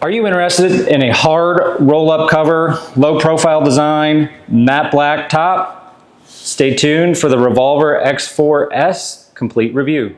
Are you interested in a hard roll-up cover, low-profile design, matte black top? Stay tuned for the Revolver X4S complete review.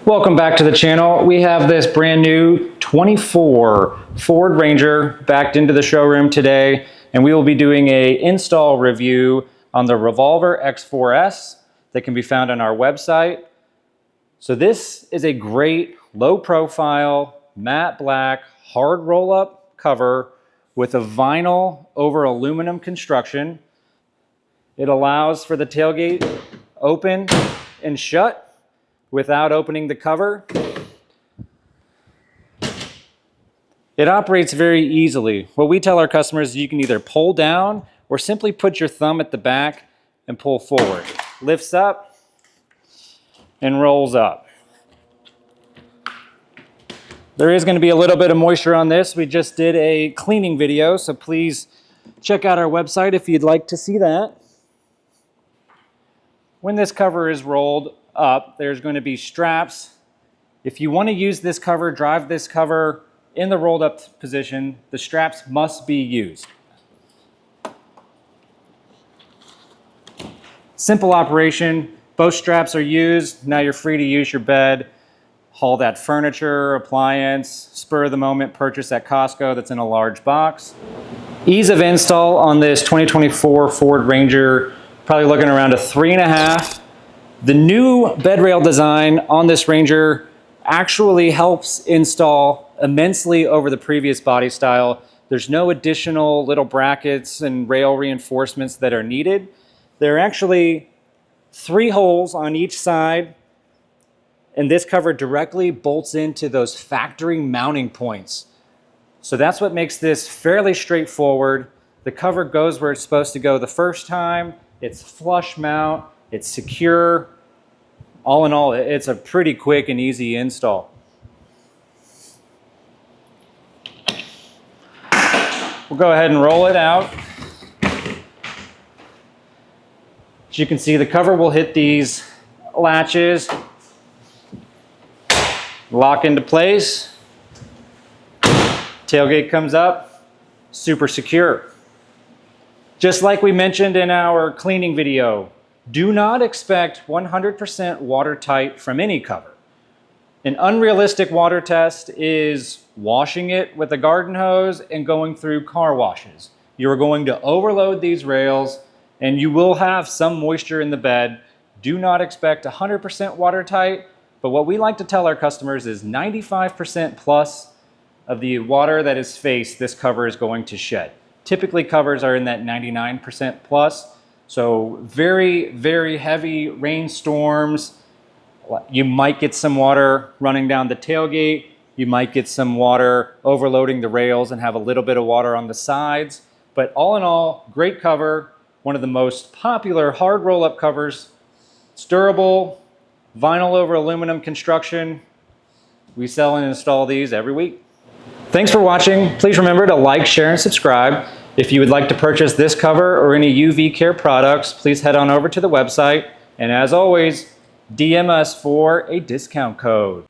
Welcome back to the channel. We have this brand new 24 Ford Ranger backed into the showroom today, and we will be doing a install review on the Revolver X4S that can be found on our website. So this is a great low profile, matte black, hard roll up cover with a vinyl over aluminum construction. It allows for the tailgate open and shut without opening the cover. It operates very easily. What we tell our customers is you can either pull down or simply put your thumb at the back and pull forward. Lifts up and rolls up. There is going to be a little bit of moisture on this. We just did a cleaning video, so please check out our website if you'd like to see that. When this cover is rolled up, there's going to be straps. If you want to use this cover, drive this cover in the rolled up position, the straps must be used. Simple operation. Both straps are used. Now you're free to use your bed, haul that furniture, appliance, spur of the moment purchase at Costco that's in a large box. Ease of install on this 2024 Ford Ranger, probably looking around a 3.5. The new bed rail design on this Ranger actually helps install immensely over the previous body style. There's no additional little brackets and rail reinforcements that are needed. There are actually 3 holes on each side, and this cover directly bolts into those factory mounting points. So that's what makes this fairly straightforward. The cover goes where it's supposed to go the first time. It's flush mount, it's secure. All in all, it's a pretty quick and easy install. We'll go ahead and roll it out. As you can see, the cover will hit these latches, lock into place. Tailgate comes up, super secure. Just like we mentioned in our cleaning video, do not expect 100% watertight from any cover. An unrealistic water test is washing it with a garden hose and going through car washes. You're going to overload these rails and you will have some moisture in the bed. Do not expect 100% watertight, but what we like to tell our customers is 95% plus of the water that is faced, this cover is going to shed. Typically covers are in that 99% plus. So very, very heavy rainstorms, you might get some water running down the tailgate. You might get some water overloading the rails and have a little bit of water on the sides. But all in all, great cover. One of the most popular hard roll-up covers. It's durable, vinyl over aluminum construction. We sell and install these every week. Thanks for watching. Please remember to like, share, and subscribe. If you would like to purchase this cover or any UV care products, please head on over to the website. And as always, DM us for a discount code.